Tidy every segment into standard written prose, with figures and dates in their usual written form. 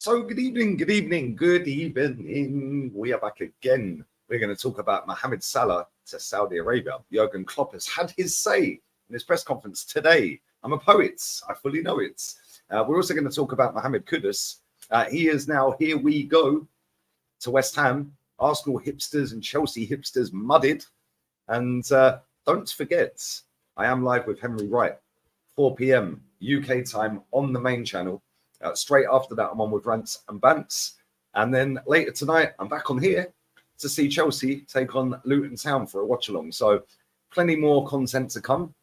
So good evening, good evening, good evening. We are back again. We're going to talk about Mohamed Salah to Saudi Arabia. Jurgen Klopp has had his say in his press conference today. I'm a poet. I fully know it. We're also going to talk about Mohamed KUDUS. He is now, here we go, to West Ham. Arsenal hipsters and Chelsea hipsters mudded. And don't forget, I am live with Henry Wright, 4 p.m. UK time on the main channel. Straight after that, I'm on with Rants and Bants. And then later tonight, I'm back on here to see Chelsea take on Luton Town for a watch-along. So plenty more content to come.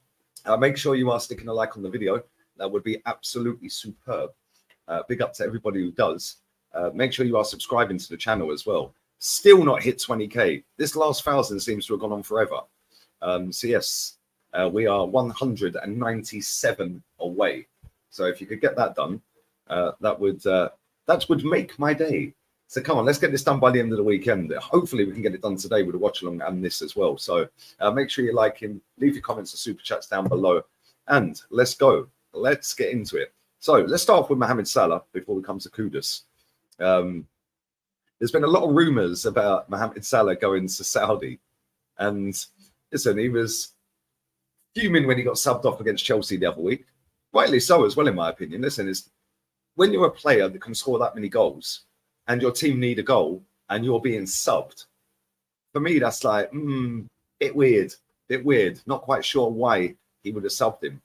Make sure you are sticking a like on the video. That would be absolutely superb. Big up to everybody who does. Make sure you are subscribing to the channel as well. Still not hit 20k. This last 1,000 seems to have gone on forever. So yes, we are 197 away. So if you could get that done, that would make my day. So come on, let's get this done by the end of the weekend. Hopefully we can get it done today with a watch along and this as well. So make sure you like him, leave your comments and super chats down below, and let's go. Let's get into it. So let's start off with Mohamed Salah before we come to KUDUS. There's been a lot of rumors about Mohamed Salah going to Saudi, and listen, he was fuming when he got subbed off against Chelsea the other week. Rightly so as well, in my opinion. Listen, it's when you're a player that can score that many goals and your team need a goal and you're being subbed, for me, that's like, bit weird. Not quite sure why he would have subbed him.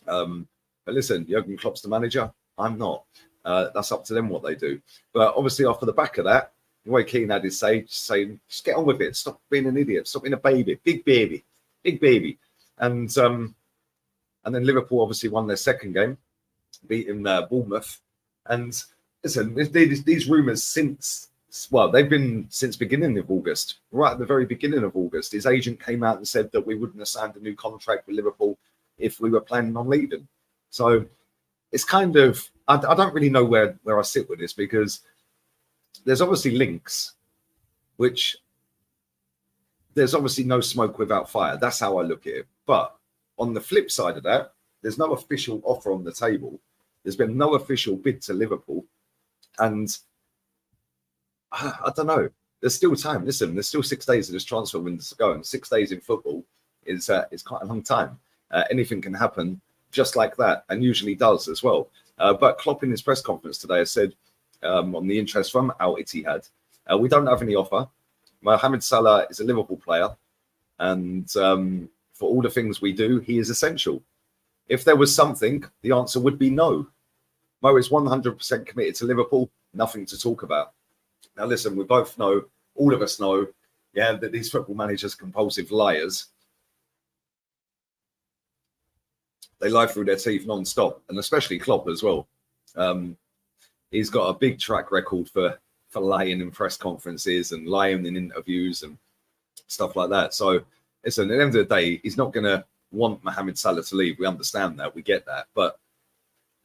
But listen, Jurgen Klopp's the manager. I'm not. That's up to them what they do. But obviously, off of the back of that, Roy Keane had his say, saying, just get on with it. Stop being an idiot. Stop being a baby. Big baby. And then Liverpool obviously won their second game, beating Bournemouth. And listen, these rumours they've been since beginning of August. Right at the very beginning of August, his agent came out and said that we wouldn't have signed a new contract with Liverpool if we were planning on leaving. So it's kind of, I don't really know where I sit with this, because there's obviously links, which there's obviously no smoke without fire. That's how I look at it. But on the flip side of that, there's no official offer on the table. There's been no official bid to Liverpool. And I don't know. There's still time. Listen, there's still 6 days of this transfer window to go. And 6 days in football is quite a long time. Anything can happen just like that, and usually does as well. But Klopp in his press conference today has said, on the interest from Al Ittihad, we don't have any offer. Mohamed Salah is a Liverpool player. And for all the things we do, he is essential. If there was something, the answer would be no. Mo is 100% committed to Liverpool, nothing to talk about. Now, listen, we both know, all of us know, that these football managers are compulsive liars. They lie through their teeth non-stop, and especially Klopp as well. He's got a big track record for lying in press conferences and lying in interviews and stuff like that. So, listen, at the end of the day, he's not going to want Mohamed Salah to leave. We understand that. We get that. But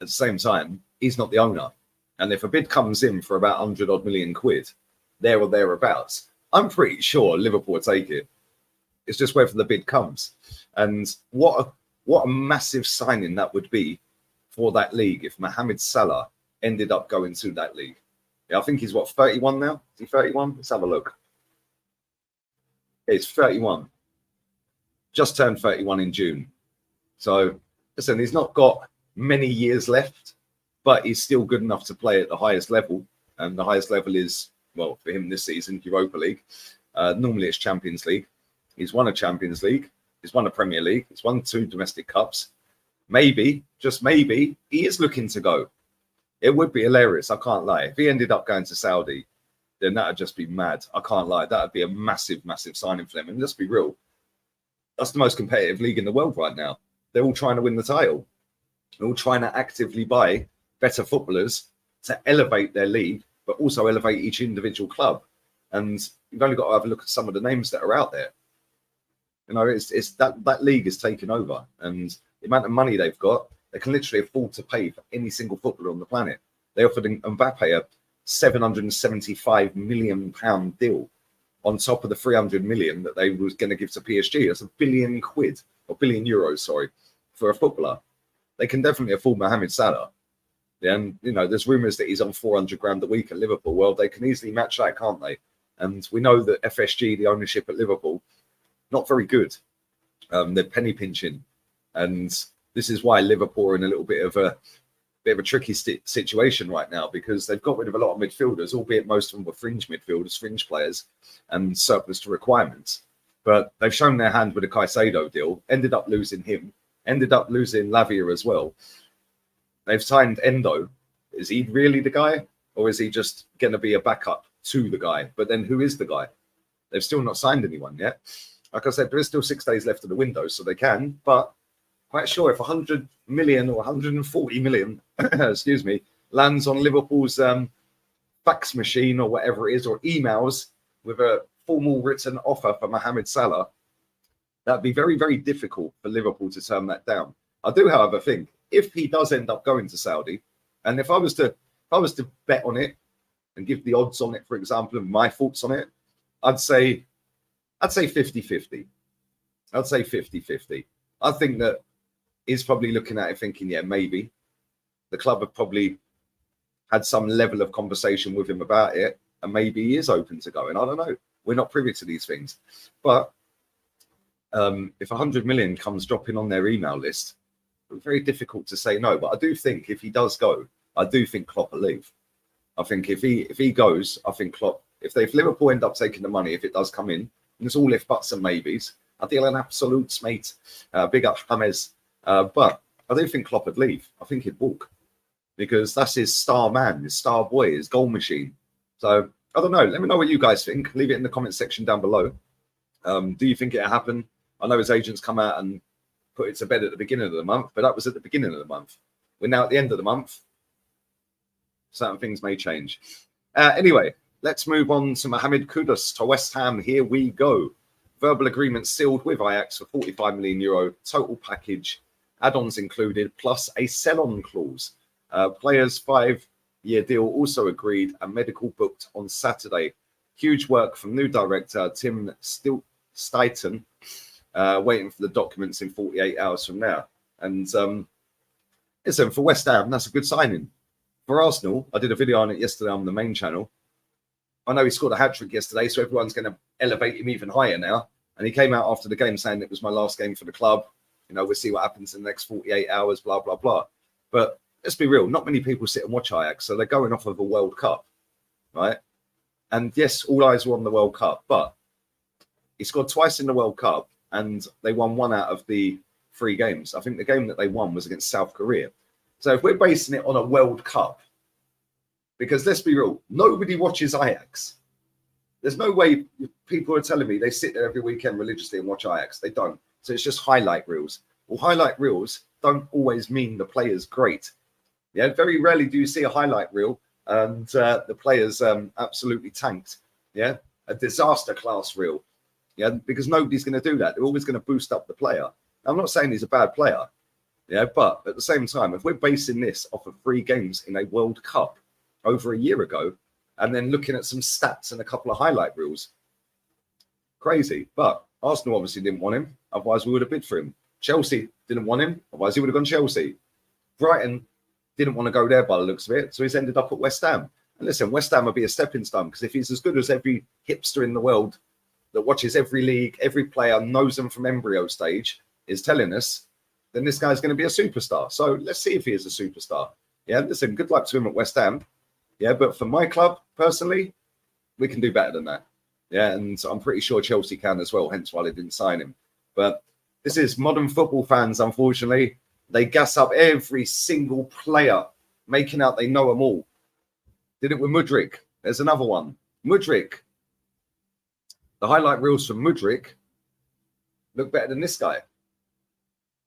at the same time, he's not the owner. And if a bid comes in for about 100-odd million quid, there or thereabouts, I'm pretty sure Liverpool will take it. It's just whether the bid comes. And what a massive signing that would be for that league if Mohamed Salah ended up going to that league. Yeah, I think he's, 31 now? Is he 31? Let's have a look. Yeah, he's 31. Just turned 31 in June. So, listen, he's not got many years left, but he's still good enough to play at the highest level. And the highest level is, well, for him this season, Europa League. Normally it's Champions League. He's won a Champions League. He's won a Premier League. He's won 2 domestic cups. Maybe, just maybe, he is looking to go. It would be hilarious, I can't lie. If he ended up going to Saudi, then that would just be mad. I can't lie. That would be a massive, massive signing for them. And let's be real. That's the most competitive league in the world right now. They're all trying to win the title. They're all trying to actively buy better footballers to elevate their league, but also elevate each individual club. And you've only got to have a look at some of the names that are out there. You know, it's that league is taking over, and the amount of money they've got, they can literally afford to pay for any single footballer on the planet. They offered Mbappe a £775 million deal on top of the 300 million that they was going to give to PSG. That's £1 billion or €1 billion, sorry, for a footballer. They can definitely afford Mohamed Salah. Yeah, and there's rumours that he's on 400 grand a week at Liverpool. Well, they can easily match that, can't they? And we know that FSG, the ownership at Liverpool, not very good. They're penny pinching, and this is why Liverpool are in a little bit of a tricky situation right now, because they've got rid of a lot of midfielders, albeit most of them were fringe midfielders, fringe players, and surplus to requirements. But they've shown their hand with the Caicedo deal, ended up losing him, ended up losing Lavia as well. They've signed Endo. Is he really the guy, or is he just going to be a backup to the guy? But then who is the guy? They've still not signed anyone yet. Like I said, there is still 6 days left of the window, so they can. But quite sure if 100 million or 140 million, excuse me, lands on Liverpool's fax machine or whatever it is, or emails with a formal written offer for Mohamed Salah, that'd be very, very difficult for Liverpool to turn that down. I do, however, think if he does end up going to Saudi, and if I was to bet on it and give the odds on it, for example, and my thoughts on it, I'd say 50-50. I'd say 50-50. I think that he's probably looking at it thinking, yeah, maybe. The club have probably had some level of conversation with him about it, and maybe he is open to going. I don't know. We're not privy to these things. But if 100 million comes dropping on their email list, it's very difficult to say no. But I do think if he does go, I do think Klopp will leave. I think if he goes, I think Klopp, if Liverpool end up taking the money, if it does come in, and it's all if buts and maybes, I deal an absolute mate. Big up James. But I do think Klopp would leave. I think he'd walk, because that's his star man, his star boy, his goal machine. So I don't know. Let me know what you guys think. Leave it in the comment section down below. Do you think it'll happen? I know his agents come out and put it to bed at the beginning of the month, but that was at the beginning of the month. We're now at the end of the month. Certain things may change. Anyway, let's move on to Mohamed Kudus to West Ham. Here we go. Verbal agreement sealed with Ajax for €45 million, total package, add-ons included, plus a sell-on clause. Players' 5-year deal also agreed, and medical booked on Saturday. Huge work from new director Tim Stuyton, waiting for the documents in 48 hours from now. And listen, for West Ham, that's a good signing. For Arsenal, I did a video on it yesterday on the main channel. I know he scored a hat-trick yesterday, so everyone's going to elevate him even higher now. And he came out after the game saying it was my last game for the club. We'll see what happens in the next 48 hours, blah, blah, blah. But let's be real, not many people sit and watch Ajax, so they're going off of a World Cup, right? And yes, all eyes were on the World Cup, but he scored twice in the World Cup, and they won 1 out of the 3 games. I think the game that they won was against South Korea. So if we're basing it on a World Cup, because let's be real, nobody watches Ajax. There's no way people are telling me they sit there every weekend religiously and watch Ajax. They don't. So it's just highlight reels. Well, highlight reels don't always mean the player's great. Yeah, very rarely do you see a highlight reel and the player's absolutely tanked. Yeah, a disaster class reel. Yeah, because nobody's going to do that. They're always going to boost up the player. I'm not saying he's a bad player. Yeah, but at the same time, if we're basing this off of 3 games in a World Cup over a year ago, and then looking at some stats and a couple of highlight reels, crazy. But Arsenal obviously didn't want him. Otherwise, we would have bid for him. Chelsea didn't want him. Otherwise, he would have gone Chelsea. Brighton didn't want to go there by the looks of it. So he's ended up at West Ham. And listen, West Ham will be a stepping stone, because if he's as good as every hipster in the world that watches every league, every player, knows them from embryo stage, is telling us, then this guy's going to be a superstar. So let's see if he is a superstar. Yeah, listen, good luck to him at West Ham. Yeah, but for my club, personally, we can do better than that. Yeah, and I'm pretty sure Chelsea can as well, hence why they didn't sign him. But this is modern football fans, unfortunately. They gas up every single player, making out they know them all. Did it with Mudryk. There's another one. Mudryk. The highlight reels from Mudryk look better than this guy.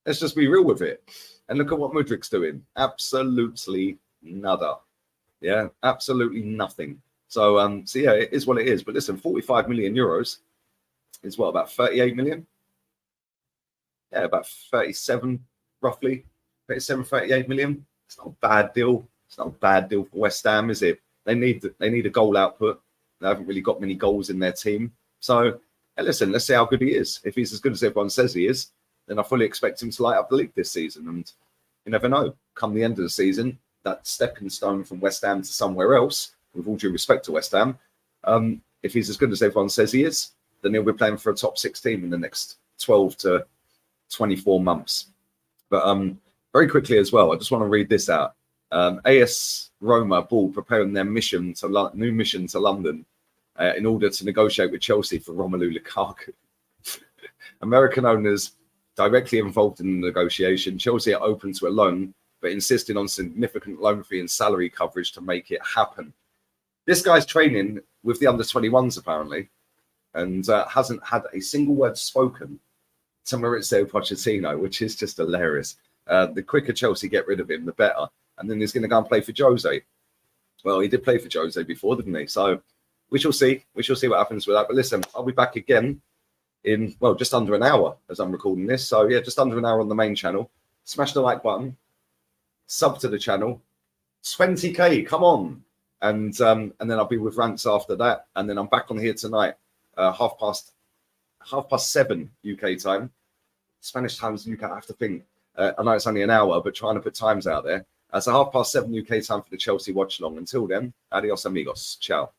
Let's just be real with it. And look at what Mudryk's doing. Absolutely nada. Yeah, absolutely nothing. So, yeah, it is what it is. But listen, 45 million euros is what, about 38 million? Yeah, about 37, roughly. 37, 38 million. It's not a bad deal. It's not a bad deal for West Ham, is it? They need a goal output. They haven't really got many goals in their team. So, hey, listen, let's see how good he is. If he's as good as everyone says he is, then I fully expect him to light up the league this season. And you never know. Come the end of the season, that stepping stone from West Ham to somewhere else, with all due respect to West Ham, if he's as good as everyone says he is, then he'll be playing for a top 6 team in the next 12 to 24 months. But very quickly as well, I just want to read this out. AS Roma ball preparing their new mission to London in order to negotiate with Chelsea for Romelu Lukaku. American owners directly involved in the negotiation. Chelsea are open to a loan, but insisting on significant loan fee and salary coverage to make it happen. This guy's training with the under-21s apparently, and hasn't had a single word spoken to Maurizio Pochettino, which is just hilarious. The quicker Chelsea get rid of him, the better. And then he's going to go and play for Jose. Well, he did play for Jose before, didn't he? So we shall see. We shall see what happens with that. But listen, I'll be back again in, well, just under an hour as I'm recording this. So yeah, just under an hour on the main channel. Smash the like button. Sub to the channel. 20k, come on. And then I'll be with Rants after that. And then I'm back on here tonight, half past 7 UK time. Spanish times UK, I have to think. I know it's only an hour, but trying to put times out there. So 7:30 UK time for the Chelsea watch along. Until then, adios amigos. Ciao.